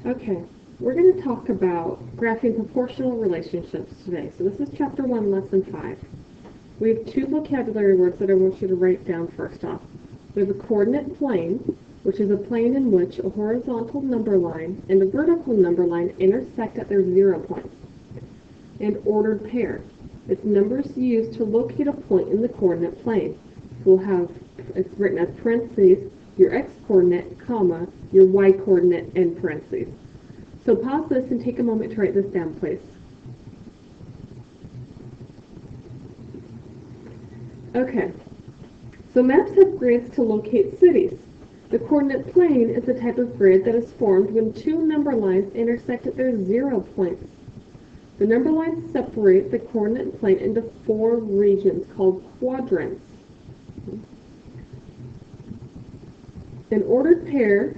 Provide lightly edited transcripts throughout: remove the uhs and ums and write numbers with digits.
Okay, we're going to talk about graphing proportional relationships today. So this is Chapter 1, Lesson 5. We have two vocabulary words that I want you to write down first off. We have a coordinate plane, which is a plane in which a horizontal number line and a vertical number line intersect at their 0 points. And ordered pair. It's numbers used to locate a point in the coordinate plane. We'll have, it's written as parentheses, your x-coordinate, comma, your y-coordinate, and parentheses. So pause this and take a moment to write this down, please. Okay, so maps have grids to locate cities. The coordinate plane is the type of grid that is formed when two number lines intersect at their 0 points. The number lines separate the coordinate plane into 4 regions called quadrants. An ordered pair,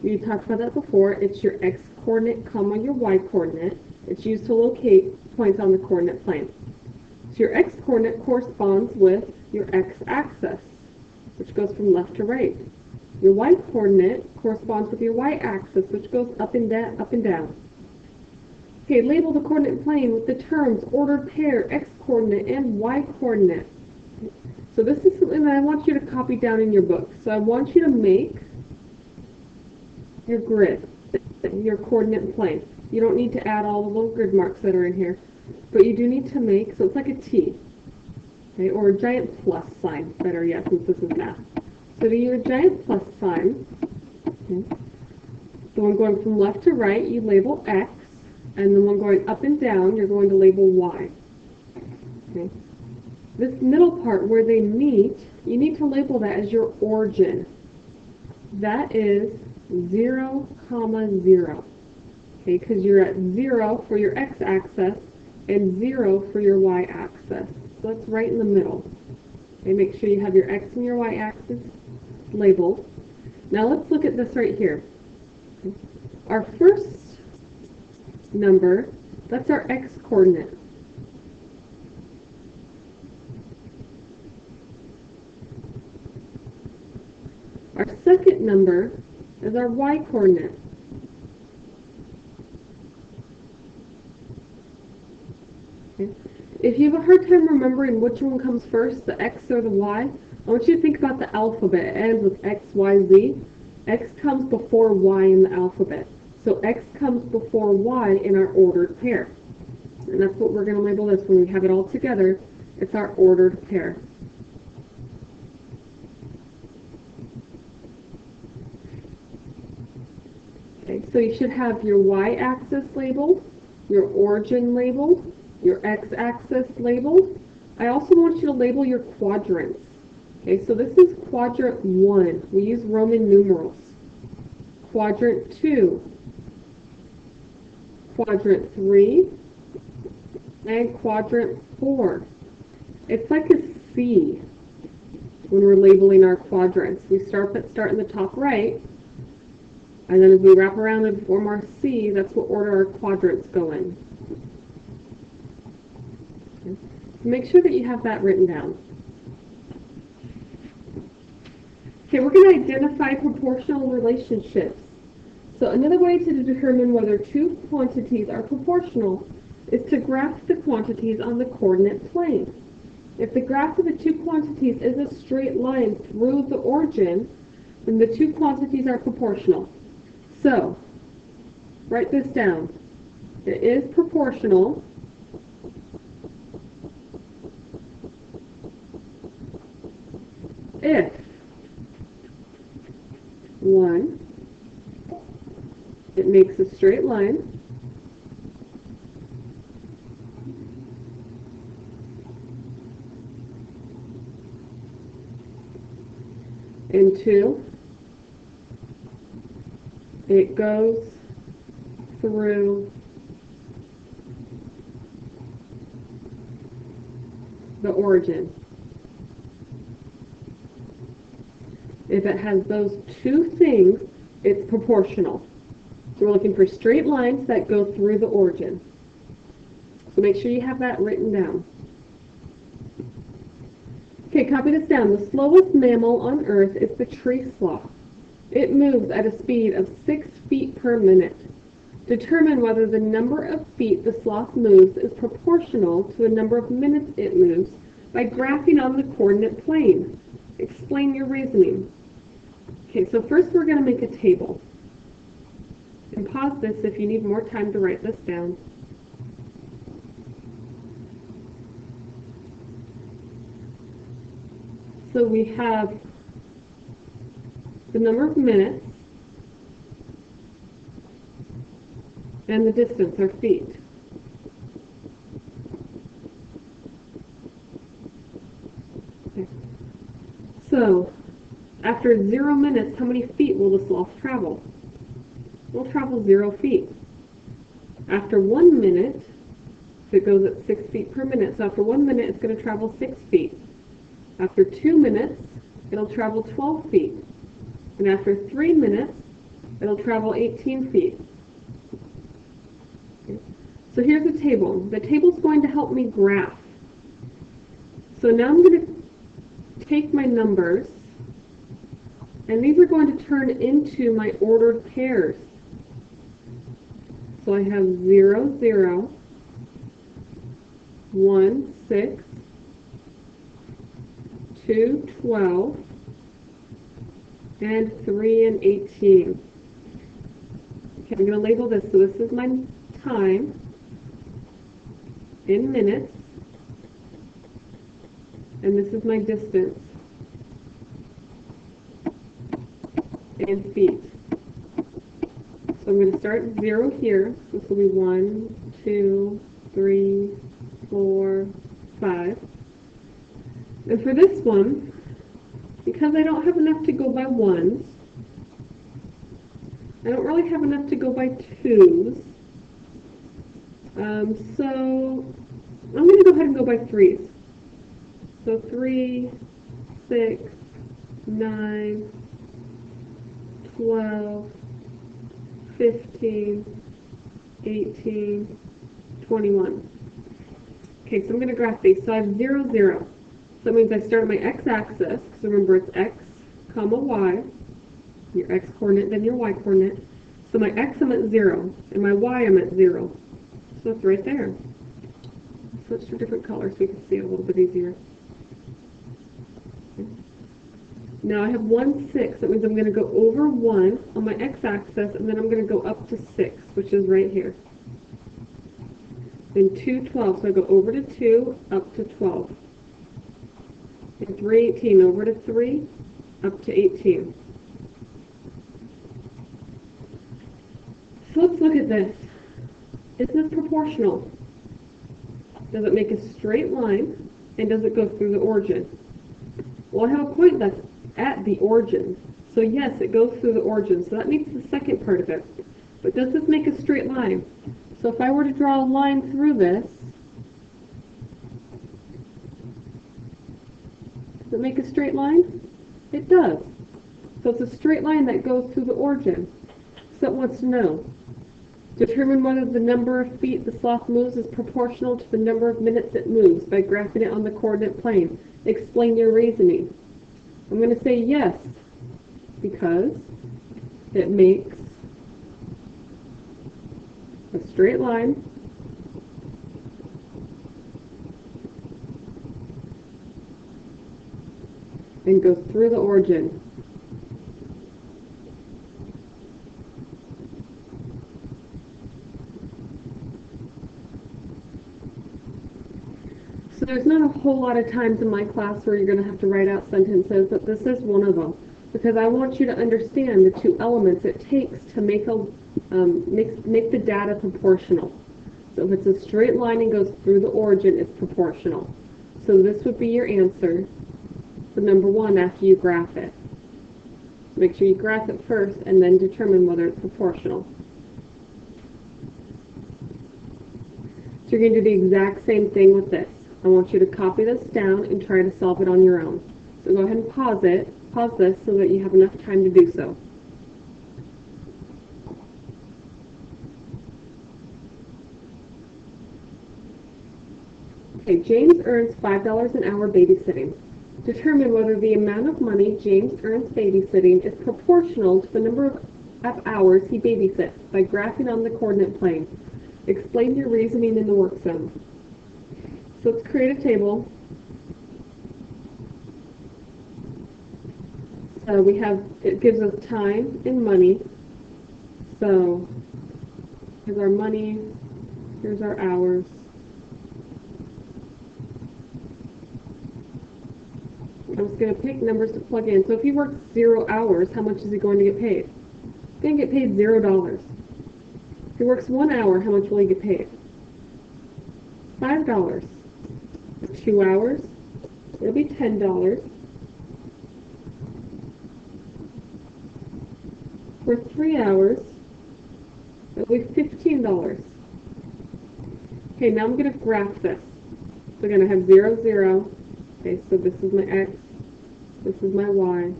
we talked about that before, it's your x-coordinate, comma, your y-coordinate. It's used to locate points on the coordinate plane. So your x-coordinate corresponds with your x-axis, which goes from left to right. Your y-coordinate corresponds with your y-axis, which goes up and down. Okay, label the coordinate plane with the terms ordered pair, x-coordinate, and y-coordinate. So this is something that I want you to copy down in your book. So I want you to make your grid, your coordinate plane. You don't need to add all the little grid marks that are in here, but you do need to make, so it's like a T, okay, or a giant plus sign, better yet, since this is math. So to your giant plus sign, okay, the one going from left to right, you label X, and the one going up and down, you're going to label Y. Okay. This middle part where they meet, you need to label that as your origin. That is 0, 0. Okay, because you're at 0 for your x-axis and 0 for your y-axis. So that's right in the middle. Okay, make sure you have your x and your y-axis labeled. Now let's look at this right here. Okay. Our first number, that's our x-coordinate. Our second number is our y-coordinate. Okay. If you have a hard time remembering which one comes first, the x or the y, I want you to think about the alphabet. It ends with x, y, z. X comes before y in the alphabet. So x comes before y in our ordered pair. And that's what we're going to label this when we have it all together. It's our ordered pair. Okay, so you should have your y-axis labeled, your origin labeled, your x-axis labeled. I also want you to label your quadrants. Okay, so this is quadrant 1. We use Roman numerals. Quadrant 2. Quadrant 3. And quadrant 4. It's like a C when we're labeling our quadrants. We start in the top right, and then as we wrap around and form our C, that's what order our quadrants go in. Okay. So make sure that you have that written down. Okay, we're going to identify proportional relationships. So another way to determine whether two quantities are proportional is to graph the quantities on the coordinate plane. If the graph of the two quantities is a straight line through the origin, then the two quantities are proportional. So, write this down. It is proportional if 1, it makes a straight line, and 2, it goes through the origin. If it has those two things, it's proportional. So we're looking for straight lines that go through the origin. So make sure you have that written down. Okay, copy this down. The slowest mammal on Earth is the tree sloth. It moves at a speed of 6 feet per minute. Determine whether the number of feet the sloth moves is proportional to the number of minutes it moves by graphing on the coordinate plane. Explain your reasoning. Okay, so first we're going to make a table. And pause this if you need more time to write this down. So we have the number of minutes and the distance, or feet. Okay. So, after 0 minutes, how many feet will the sloth travel? We'll travel 0 feet. After 1 minute, so it goes at 6 feet per minute, so after 1 minute it's going to travel 6 feet. After 2 minutes, it'll travel 12 feet. And after 3 minutes, it'll travel 18 feet. Okay. So here's a table. The table's going to help me graph. So now I'm going to take my numbers, and these are going to turn into my ordered pairs. So I have 0, 0, 1, 6, 2, 12, and 3 and 18. Okay, I'm going to label this. So this is my time in minutes, and this is my distance in feet. So I'm going to start at 0 here. This will be 1, 2, 3, 4, 5. And for this one, because I don't have enough to go by ones, I don't really have enough to go by twos, so I'm going to go ahead and go by threes. So 3, 6, 9, 12, 15, 18, 21. Okay, so I'm going to graph these. So I have 0, 0. So that means I start at my x-axis, because remember it's x, comma, y, your x-coordinate, then your y-coordinate. So my x I'm at 0, and my y I'm at 0. So it's right there. Switch to a different color so you can see it a little bit easier. Okay. Now I have 1, 6. That means I'm going to go over 1 on my x-axis, and then I'm going to go up to 6, which is right here. Then 2, 12. So I go over to 2, up to 12. And 3, 18. Over to 3, up to 18. So let's look at this. Is this proportional? Does it make a straight line, and does it go through the origin? Well, I have a point that's at the origin. So yes, it goes through the origin. So that meets the second part of it. But does this make a straight line? So if I were to draw a line through this, does it make a straight line? It does. So it's a straight line that goes through the origin. So it wants to know, determine whether the number of feet the sloth moves is proportional to the number of minutes it moves by graphing it on the coordinate plane. Explain your reasoning. I'm going to say yes, because it makes a straight line and goes through the origin. So there's not a whole lot of times in my class where you're going to have to write out sentences, but this is one of them, because I want you to understand the two elements it takes to make the data proportional. So if it's a straight line and goes through the origin, it's proportional. So this would be your answer for number 1 after you graph it. Make sure you graph it first and then determine whether it's proportional. So you're going to do the exact same thing with this. I want you to copy this down and try to solve it on your own. So go ahead and pause this so that you have enough time to do so. Okay, James earns $5 an hour babysitting. Determine whether the amount of money James earns babysitting is proportional to the number of of hours he babysits by graphing on the coordinate plane. Explain your reasoning in the work zone. So let's create a table. So we have, it gives us time and money. So here's our money, here's our hours. I'm just going to pick numbers to plug in. So if he works 0 hours, how much is he going to get paid? He's going to get paid $0. If he works 1 hour, how much will he get paid? $5. For 2 hours, it'll be $10. For 3 hours, it'll be $15. Okay, now I'm going to graph this. So we're going to have 0, 0. Okay, so this is my X, this is my Y.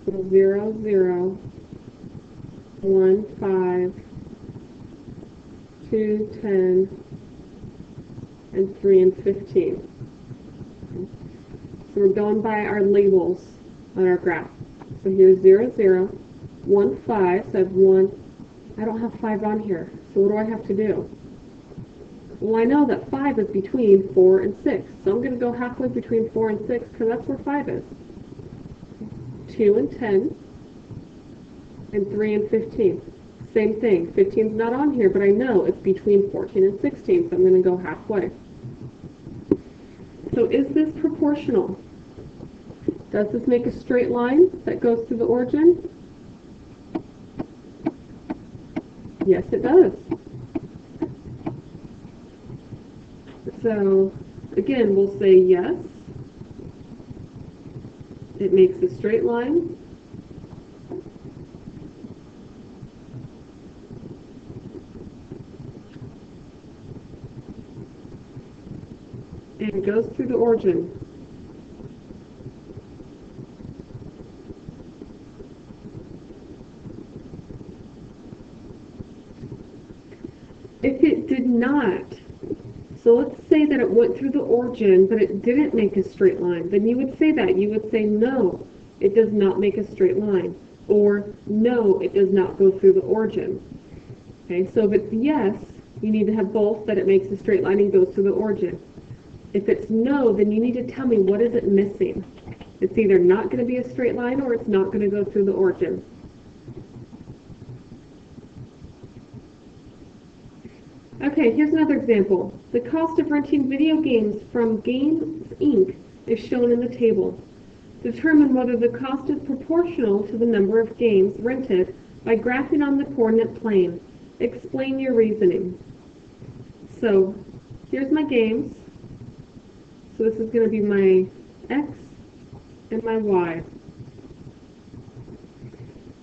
So 0, 0, 1, 5, 2, 10, and 3 and 15. So we're going by our labels on our graph. So here's 0, 0, 1, 5, so I have 1. I don't have 5 on here, so what do I have to do? Well, I know that 5 is between 4 and 6, so I'm going to go halfway between 4 and 6 because that's where 5 is. 2 and 10, and 3 and 15. Same thing, 15 is not on here, but I know it's between 14 and 16, so I'm going to go halfway. So is this proportional? Does this make a straight line that goes through the origin? Yes, it does. So, again, we'll say yes. It makes a straight line. And it goes through the origin. If it did not, so let's say that it went through the origin, but it didn't make a straight line, then you would say that. You would say, no, it does not make a straight line. Or, no, it does not go through the origin. Okay, so if it's yes, you need to have both, that it makes a straight line and goes through the origin. If it's no, then you need to tell me what is it missing. It's either not going to be a straight line or it's not going to go through the origin. Okay, here's another example. The cost of renting video games from Games Inc. is shown in the table. Determine whether the cost is proportional to the number of games rented by graphing on the coordinate plane. Explain your reasoning. So, here's my games. So this is going to be my X and my Y.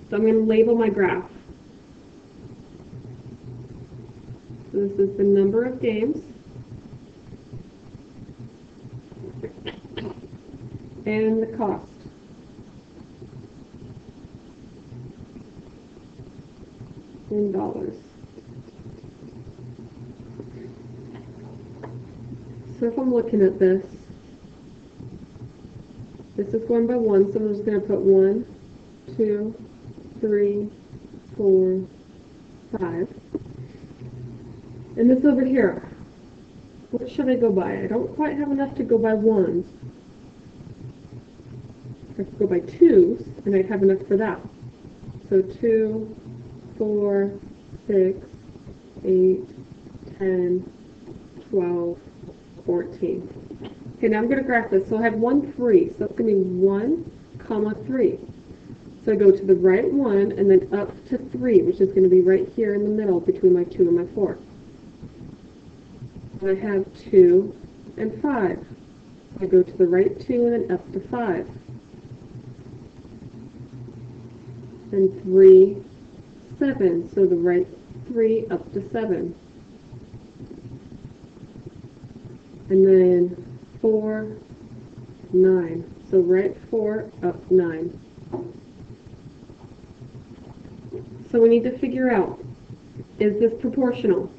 So I'm going to label my graph. So this is the number of games and the cost. In dollars. So if I'm looking at this, this is going by 1, so I'm just going to put 1, 2, 3, 4, 5. And this over here, what should I go by? I don't quite have enough to go by 1s. I could go by 2s, and I'd have enough for that. So 2, 4, 6, 8, 10, 12, 14. Okay, now I'm going to graph this. So I have 1, 3. So it's going to be 1, comma 3. So I go to the right 1 and then up to 3, which is going to be right here in the middle between my 2 and my 4. And I have 2 and 5. So I go to the right 2 and then up to 5. And 3, 7. So the right 3 up to 7. And then 4, 9. So right 4 up 9. So we need to figure out, is this proportional?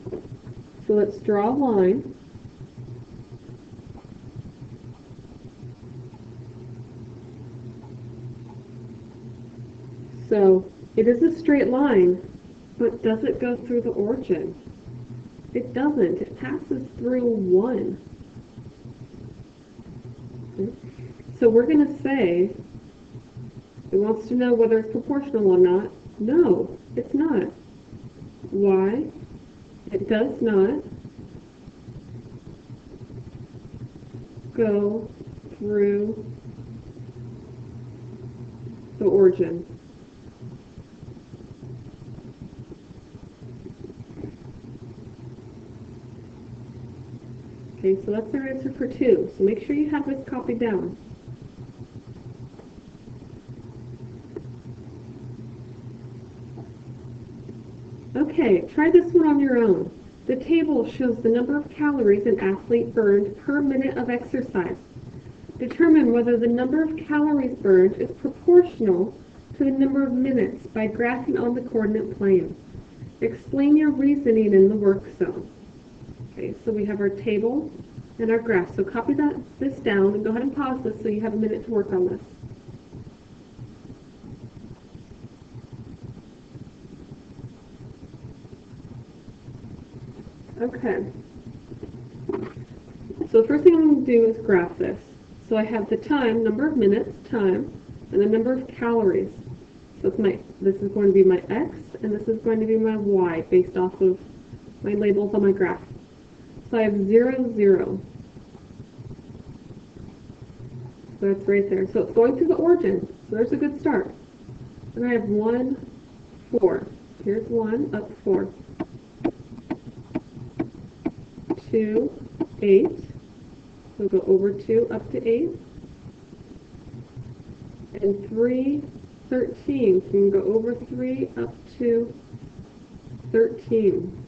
So let's draw a line. So It is a straight line, but does it go through the origin? It doesn't. It passes through 1. So we're going to say, it wants to know whether it's proportional or not. No, it's not. Why? It does not go through the origin. Okay, so that's our answer for 2. So make sure you have this copied down. Okay, try this one on your own. The table shows the number of calories an athlete burned per minute of exercise. Determine whether the number of calories burned is proportional to the number of minutes by graphing on the coordinate plane. Explain your reasoning in the work zone. Okay, so we have our table and our graph. So copy this down and go ahead and pause this so you have a minute to work on this. Okay. So the first thing I'm going to do is graph this. So I have the time, number of minutes, time, and the number of calories. So this is going to be my x, and this is going to be my y based off of my labels on my graph. So I have 0, 0. So that's right there. So it's going through the origin. So there's a good start. And I have 1, 4. Here's 1, up 4. 2, 8. So go over 2, up to 8. And 3, 13. So you can go over 3, up to 13.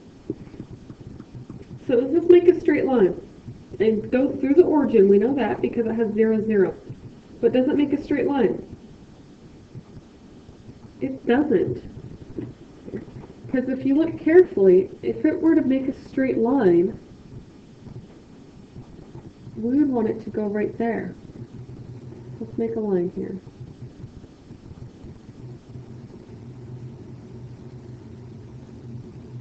So does this make a straight line? And go through the origin, we know that because it has 0, 0. But does it make a straight line? It doesn't. Because if you look carefully, if it were to make a straight line, we would want it to go right there. Let's make a line here.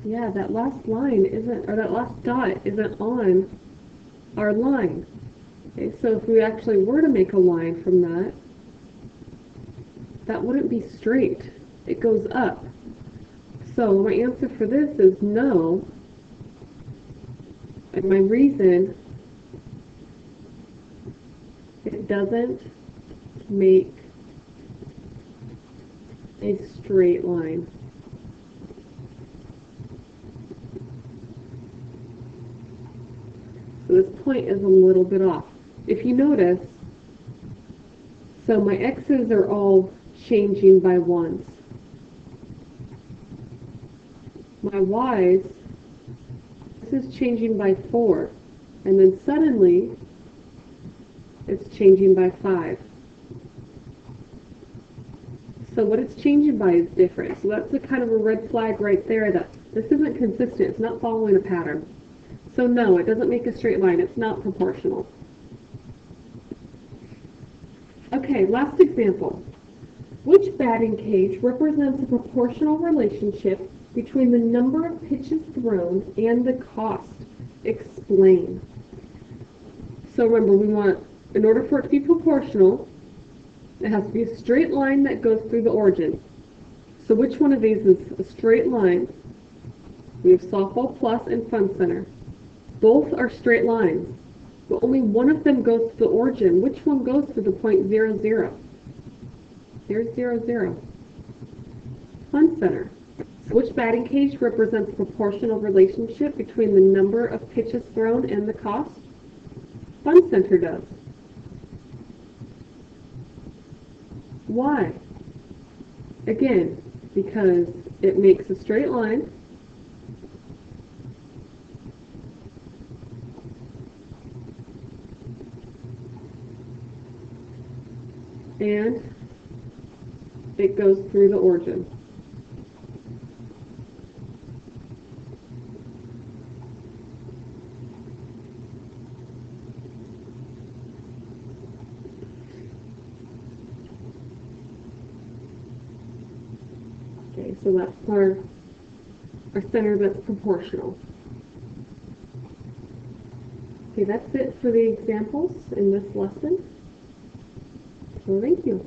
Yeah, that last line isn't, or that last dot isn't on our line. Okay, so if we actually were to make a line from that, that wouldn't be straight. It goes up. So my answer for this is no. And my reason, it doesn't make a straight line. So this point is a little bit off. If you notice, so my x's are all changing by 1s. My y's, this is changing by 4. And then suddenly, it's changing by 5. So what it's changing by is different. So that's a kind of a red flag right there that this isn't consistent. It's not following a pattern. So no, it doesn't make a straight line. It's not proportional. Okay, last example. Which batting cage represents a proportional relationship between the number of pitches thrown and the cost? Explain. So remember, we want, in order for it to be proportional, it has to be a straight line that goes through the origin. So which one of these is a straight line? We have Softball Plus and Fun Center. Both are straight lines, but only one of them goes to the origin. Which one goes to the point 0, 0? There's 0, 0. Fun Center. So which batting cage represents a proportional relationship between the number of pitches thrown and the cost? Fun Center does. Why? Again, because it makes a straight line. And it goes through the origin. Okay, so that's our center that's proportional. Okay, that's it for the examples in this lesson. So thank you.